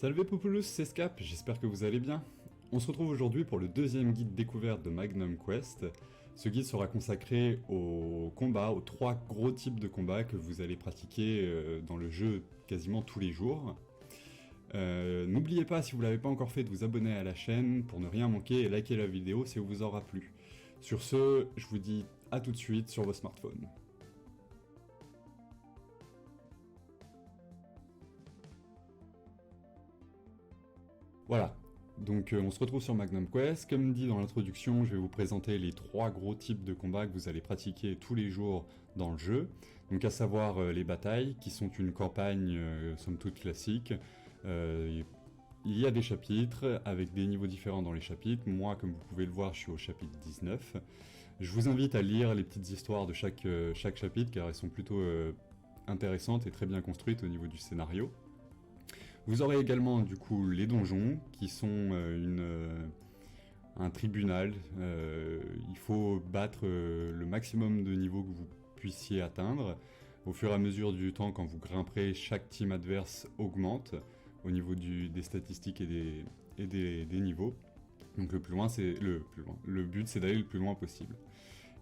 Salve Populus, c'est Scap, j'espère que vous allez bien. On se retrouve aujourd'hui pour le deuxième guide découverte de Magnum Quest. Ce guide sera consacré aux combats, aux 3 gros types de combats que vous allez pratiquer dans le jeu quasiment tous les jours. N'oubliez pas, si vous ne l'avez pas encore fait, de vous abonner à la chaîne pour ne rien manquer et liker la vidéo si elle vous aura plu. Sur ce, je vous dis à tout de suite sur vos smartphones. Voilà, donc on se retrouve sur Magnum Quest. Comme dit dans l'introduction, je vais vous présenter les 3 gros types de combats que vous allez pratiquer tous les jours dans le jeu. Donc à savoir les batailles, qui sont une campagne somme toute classique. Il y a des chapitres avec des niveaux différents dans les chapitres. Moi, comme vous pouvez le voir, je suis au chapitre 19. Je vous invite à lire les petites histoires de chaque chapitre, car elles sont plutôt intéressantes et très bien construites au niveau du scénario. Vous aurez également du coup les donjons, qui sont un tribunal. Il faut battre le maximum de niveaux que vous puissiez atteindre. Au fur et à mesure du temps, quand vous grimperez, chaque team adverse augmente au niveau des statistiques et des niveaux. Donc le but c'est d'aller le plus loin possible.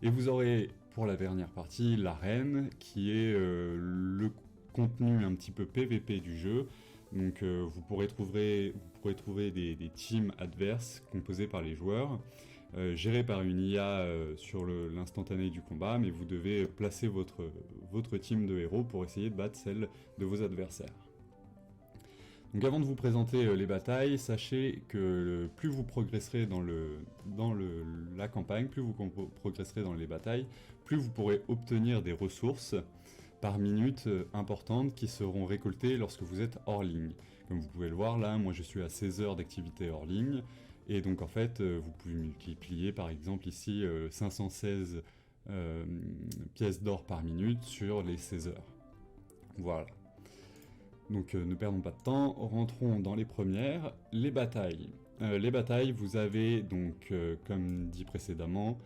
Et vous aurez pour la dernière partie l'arène, qui est le contenu un petit peu PVP du jeu. Donc vous pourrez trouver des teams adverses composés par les joueurs, gérés par une IA sur l'instantané du combat, mais vous devez placer votre team de héros pour essayer de battre celle de vos adversaires. Donc avant de vous présenter les batailles, sachez que plus vous progresserez dans la campagne, plus vous progresserez dans les batailles, plus vous pourrez obtenir des ressources par minute importantes qui seront récoltées lorsque vous êtes hors ligne. Comme vous pouvez le voir là, moi je suis à 16 heures d'activité hors ligne, et donc en fait vous pouvez multiplier par exemple ici 516 pièces d'or par minute sur les 16 heures. Voilà. Donc ne perdons pas de temps, rentrons dans les premières, les batailles. Les batailles, vous avez donc, comme dit précédemment,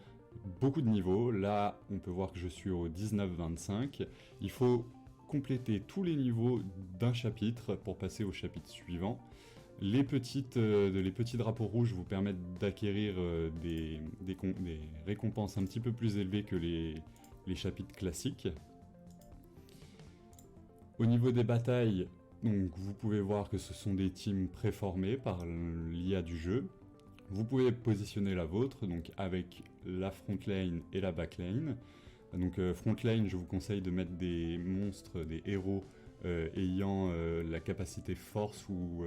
beaucoup de niveaux. Là, on peut voir que je suis au 19-25. Il faut compléter tous les niveaux d'un chapitre pour passer au chapitre suivant. Les petits drapeaux rouges vous permettent d'acquérir des récompenses un petit peu plus élevées que les chapitres classiques. Au niveau des batailles, donc, vous pouvez voir que ce sont des teams préformés par l'IA du jeu. Vous pouvez positionner la vôtre, donc avec la front lane et la back lane. Donc front lane, je vous conseille de mettre des monstres, des héros ayant la capacité force ou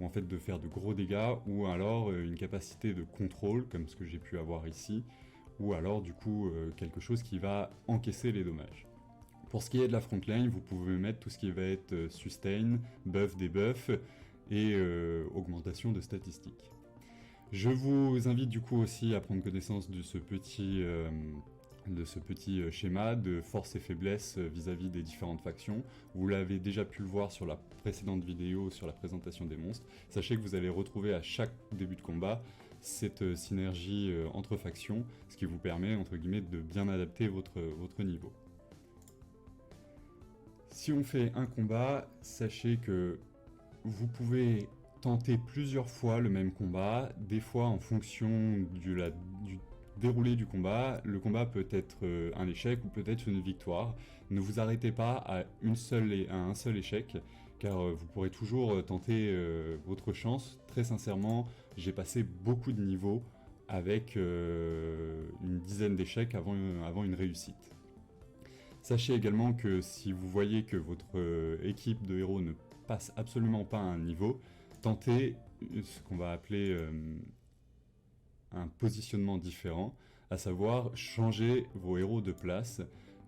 en fait de faire de gros dégâts, ou alors une capacité de contrôle, comme ce que j'ai pu avoir ici, ou alors du coup quelque chose qui va encaisser les dommages. Pour ce qui est de la front lane, vous pouvez mettre tout ce qui va être sustain, buff, debuff et augmentation de statistiques. Je vous invite du coup aussi à prendre connaissance de ce petit schéma de force et faiblesse vis-à-vis des différentes factions. Vous l'avez déjà pu le voir sur la précédente vidéo sur la présentation des monstres. Sachez que vous allez retrouver à chaque début de combat cette synergie entre factions, ce qui vous permet entre guillemets de bien adapter votre niveau. Si on fait un combat, sachez que vous pouvez tenter plusieurs fois le même combat. Des fois, en fonction du déroulé du combat, le combat peut être un échec ou peut-être une victoire. Ne vous arrêtez pas à un seul échec, car vous pourrez toujours tenter votre chance. Très sincèrement, j'ai passé beaucoup de niveaux avec une dizaine d'échecs avant une réussite. Sachez également que si vous voyez que votre équipe de héros ne passe absolument pas à un niveau, tentez ce qu'on va appeler un positionnement différent, à savoir changer vos héros de place,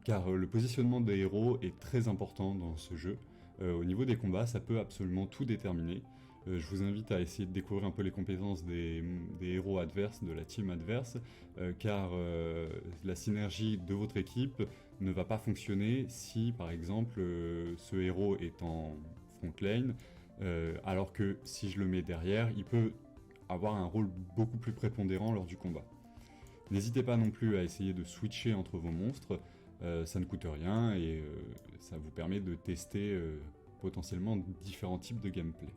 car le positionnement des héros est très important dans ce jeu. Au niveau des combats, ça peut absolument tout déterminer. Je vous invite à essayer de découvrir un peu les compétences des héros adverses, de la team adverse, car la synergie de votre équipe ne va pas fonctionner si par exemple ce héros est en front lane, alors que si je le mets derrière, il peut avoir un rôle beaucoup plus prépondérant lors du combat. N'hésitez pas non plus à essayer de switcher entre vos monstres, ça ne coûte rien et ça vous permet de tester potentiellement différents types de gameplay.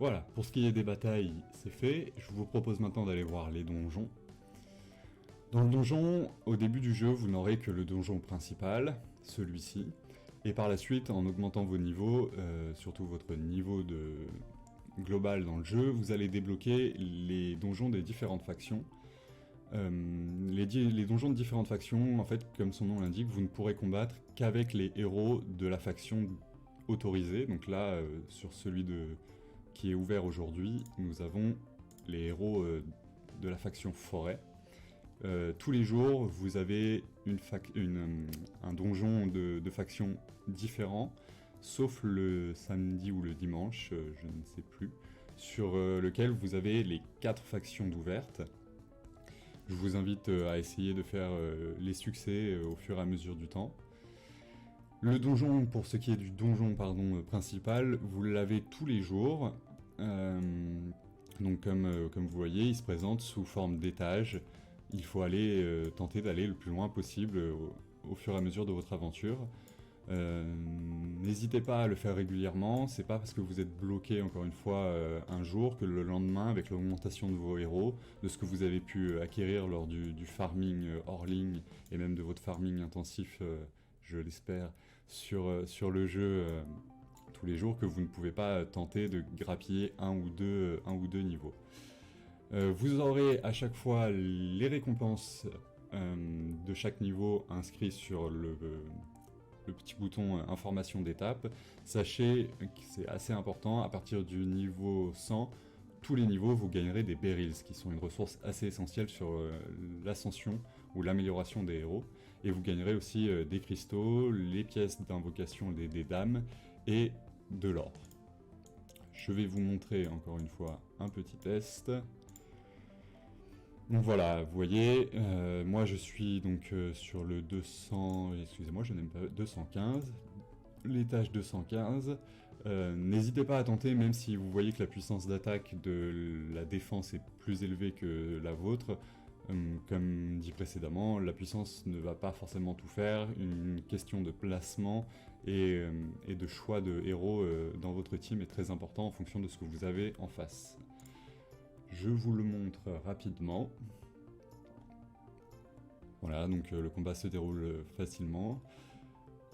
Voilà, pour ce qui est des batailles, c'est fait. Je vous propose maintenant d'aller voir les donjons. Dans le donjon, au début du jeu, vous n'aurez que le donjon principal, celui-ci. Et par la suite, en augmentant vos niveaux, surtout votre niveau global dans le jeu, vous allez débloquer les donjons des différentes factions. Les donjons de différentes factions, en fait, comme son nom l'indique, vous ne pourrez combattre qu'avec les héros de la faction autorisée. Donc là, sur celui qui est ouvert aujourd'hui, nous avons les héros de la faction forêt. Tous les jours, vous avez un donjon de factions différents, sauf le samedi ou le dimanche, je ne sais plus, sur lequel vous avez les 4 factions d'ouvertes. Je vous invite à essayer de faire les succès au fur et à mesure du temps. Le donjon, pour ce qui est du donjon principal, vous l'avez tous les jours. Donc comme vous voyez, il se présente sous forme d'étage. Il faut aller tenter d'aller le plus loin possible au fur et à mesure de votre aventure. N'hésitez pas à le faire régulièrement, c'est pas parce que vous êtes bloqué encore une fois un jour que le lendemain, avec l'augmentation de vos héros, de ce que vous avez pu acquérir lors du farming hors ligne et même de votre farming intensif, je l'espère, sur le jeu tous les jours, que vous ne pouvez pas tenter de grappiller un ou deux niveaux. Vous aurez à chaque fois les récompenses de chaque niveau inscrits sur le petit bouton information d'étape. Sachez que c'est assez important, à partir du niveau 100, tous les niveaux vous gagnerez des beryls, qui sont une ressource assez essentielle sur l'ascension ou l'amélioration des héros. Et vous gagnerez aussi des cristaux, les pièces d'invocation des dames et de l'or. Je vais vous montrer encore une fois un petit test. Donc voilà, vous voyez, moi je suis donc sur le 200, excusez-moi, je n'aime pas 215, l'étage 215. N'hésitez pas à tenter, même si vous voyez que la puissance d'attaque de la défense est plus élevée que la vôtre. Comme dit précédemment, la puissance ne va pas forcément tout faire, une question de placement et de choix de héros dans votre team est très important en fonction de ce que vous avez en face. Je vous le montre rapidement. Voilà, donc le combat se déroule facilement.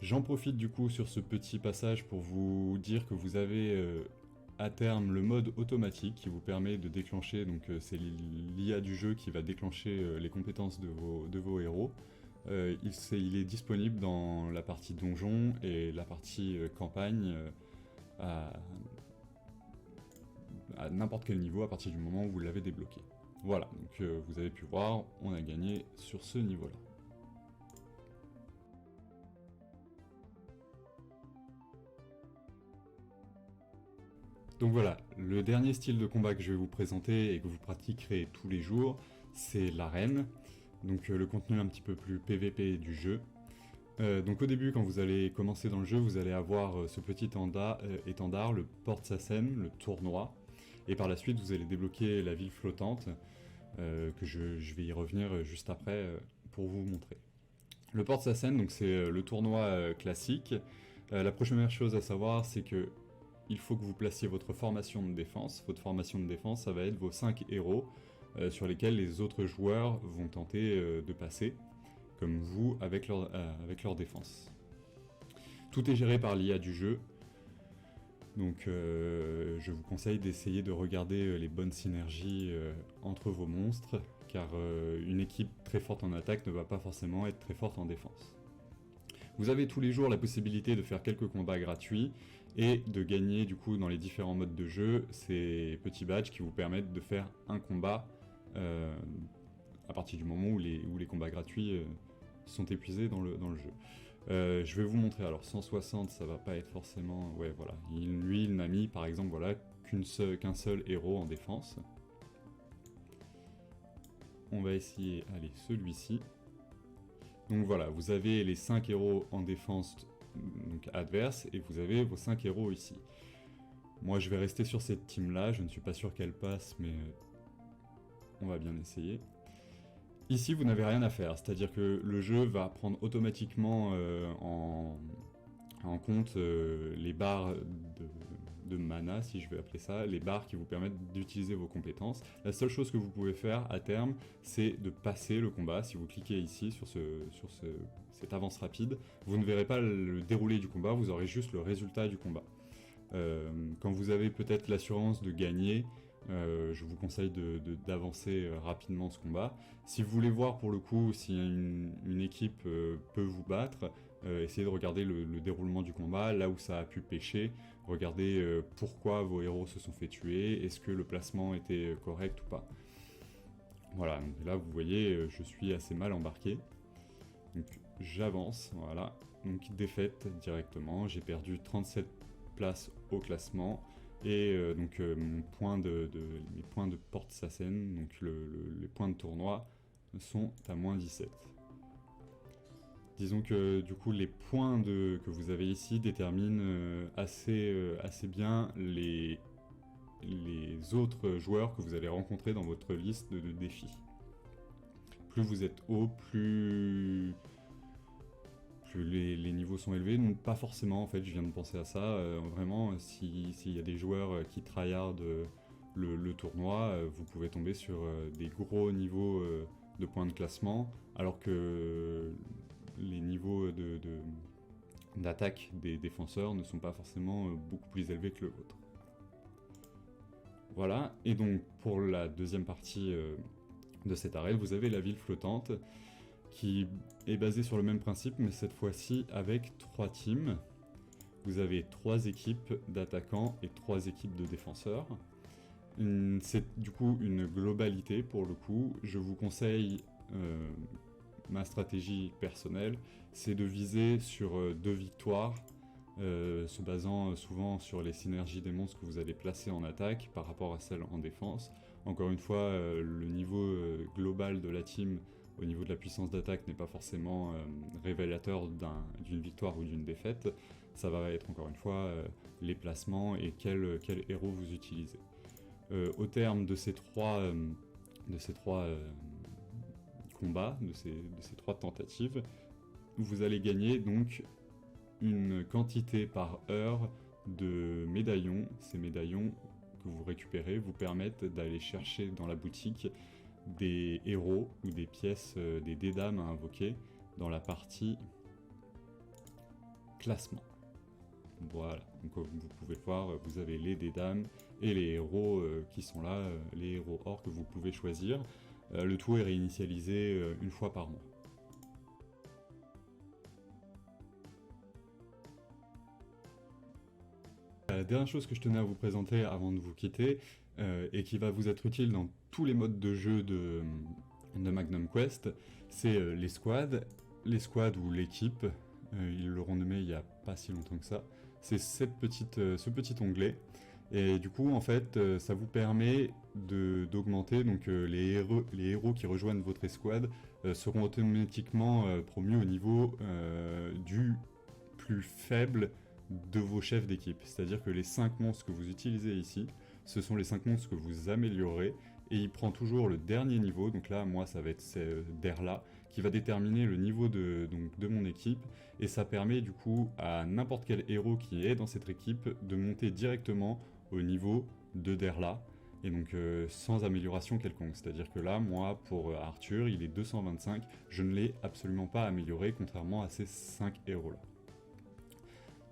J'en profite du coup sur ce petit passage pour vous dire que vous avez à terme le mode automatique qui vous permet de déclencher, donc c'est l'IA du jeu qui va déclencher les compétences de vos héros. Il est disponible dans la partie donjon et la partie campagne à n'importe quel niveau à partir du moment où vous l'avez débloqué. Voilà, donc vous avez pu voir, on a gagné sur ce niveau-là. Donc voilà, le dernier style de combat que je vais vous présenter et que vous pratiquerez tous les jours, c'est l'arène. Donc le contenu un petit peu plus PVP du jeu. Donc au début, quand vous allez commencer dans le jeu, vous allez avoir ce petit étendard, le Porte-Sassen, le tournoi. Et par la suite, vous allez débloquer la ville flottante, que je vais y revenir juste après pour vous montrer. Le Porte-Sassen, donc c'est le tournoi classique. La première chose à savoir, c'est que il faut que vous placiez votre formation de défense. Votre formation de défense, ça va être vos 5 héros sur lesquels les autres joueurs vont tenter de passer, comme vous, avec leur défense. Tout est géré par l'IA du jeu. Donc je vous conseille d'essayer de regarder les bonnes synergies entre vos monstres, car une équipe très forte en attaque ne va pas forcément être très forte en défense. Vous avez tous les jours la possibilité de faire quelques combats gratuits et de gagner du coup dans les différents modes de jeu ces petits badges qui vous permettent de faire un combat à partir du moment où les combats gratuits sont épuisés dans le jeu. Je vais vous montrer, alors 160 ça va pas être forcément, ouais voilà, lui il n'a mis par exemple voilà qu'un seul héros en défense. On va essayer, allez, celui-ci. Donc voilà, vous avez les 5 héros en défense donc adverse et vous avez vos 5 héros ici. Moi je vais rester sur cette team là, je ne suis pas sûr qu'elle passe mais on va bien essayer. Ici vous n'avez rien à faire, c'est-à-dire que le jeu va prendre automatiquement en compte les barres de mana, si je vais appeler ça, les barres qui vous permettent d'utiliser vos compétences. La seule chose que vous pouvez faire à terme, c'est de passer le combat. Si vous cliquez ici sur cette avance rapide, vous ne verrez pas le déroulé du combat, vous aurez juste le résultat du combat. Quand vous avez peut-être l'assurance de gagner, je vous conseille d'avancer rapidement ce combat. Si vous voulez voir pour le coup si une équipe peut vous battre, essayez de regarder le déroulement du combat, là où ça a pu pêcher, regardez pourquoi vos héros se sont fait tuer, est-ce que le placement était correct ou pas. Voilà, donc là vous voyez, je suis assez mal embarqué. Donc j'avance, voilà. Donc défaite directement, j'ai perdu 37 places au classement. Et mes points de porte Sassen, donc les points de tournoi, sont à moins 17. Disons que du coup les points que vous avez ici déterminent assez bien les autres joueurs que vous allez rencontrer dans votre liste de défis. Plus vous êtes haut, plus les niveaux sont élevés, donc pas forcément en fait, je viens de penser à ça, vraiment s'il y a des joueurs qui tryhardent le tournoi, vous pouvez tomber sur des gros niveaux de points de classement, alors que les niveaux d'attaque des défenseurs ne sont pas forcément beaucoup plus élevés que le vôtre. Voilà, et donc pour la deuxième partie de cette arène, vous avez la ville flottante, qui est basé sur le même principe, mais cette fois-ci avec 3 teams. Vous avez 3 équipes d'attaquants et 3 équipes de défenseurs. C'est du coup une globalité pour le coup. Je vous conseille, ma stratégie personnelle, c'est de viser sur 2 victoires, se basant souvent sur les synergies des monstres que vous allez placer en attaque par rapport à celles en défense. Encore une fois, le niveau global de la team au niveau de la puissance d'attaque n'est pas forcément révélateur d'une victoire ou d'une défaite. Ça va être encore une fois les placements et quel héros vous utilisez. Au terme de ces trois combats, de ces 3 tentatives, vous allez gagner donc une quantité par heure de médaillons. Ces médaillons que vous récupérez vous permettent d'aller chercher dans la boutique des héros ou des pièces, des dés d'âme à invoquer dans la partie classement. Voilà, donc vous pouvez voir, vous avez les dés d'âme et les héros qui sont là, les héros or que vous pouvez choisir. Le tout est réinitialisé une fois par mois. La dernière chose que je tenais à vous présenter avant de vous quitter, et qui va vous être utile dans tous les modes de jeu de Magnum Quest, c'est les squads. Les squads ou l'équipe, ils l'auront nommé il n'y a pas si longtemps que ça. C'est ce petit onglet. Et du coup, en fait, ça vous permet d'augmenter, donc les héros qui rejoignent votre escouade seront automatiquement promus au niveau du plus faible de vos chefs d'équipe. C'est-à-dire que les 5 monstres que vous utilisez ici, ce sont les 5 monstres que vous améliorez, et il prend toujours le dernier niveau, donc là, moi, ça va être Derla, qui va déterminer le niveau de mon équipe, et ça permet du coup à n'importe quel héros qui est dans cette équipe de monter directement au niveau de Derla, et donc sans amélioration quelconque. C'est-à-dire que là, moi, pour Arthur, il est 225, je ne l'ai absolument pas amélioré, contrairement à ces 5 héros-là.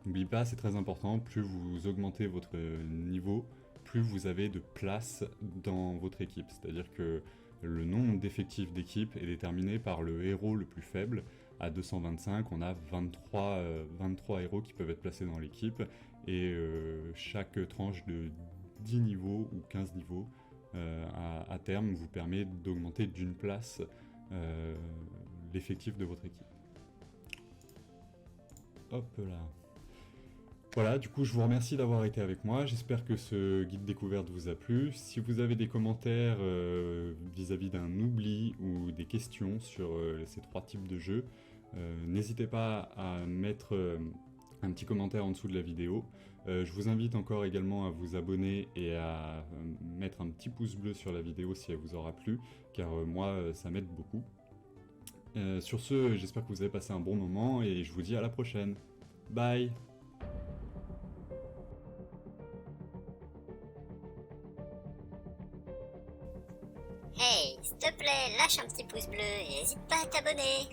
N'oubliez pas, c'est très important, plus vous augmentez votre niveau, plus vous avez de place dans votre équipe. C'est-à-dire que le nombre d'effectifs d'équipe est déterminé par le héros le plus faible. À 225, on a 23 héros qui peuvent être placés dans l'équipe, et chaque tranche de 10 niveaux ou 15 niveaux à terme vous permet d'augmenter d'une place l'effectif de votre équipe. Hop là. Voilà, du coup, je vous remercie d'avoir été avec moi. J'espère que ce guide découverte vous a plu. Si vous avez des commentaires vis-à-vis d'un oubli ou des questions sur ces 3 types de jeux, n'hésitez pas à mettre un petit commentaire en dessous de la vidéo. Je vous invite encore également à vous abonner et à mettre un petit pouce bleu sur la vidéo si elle vous aura plu, car moi, ça m'aide beaucoup. Sur ce, j'espère que vous avez passé un bon moment et je vous dis à la prochaine. Bye! s'il te plaît, lâche un petit pouce bleu et n'hésite pas à t'abonner.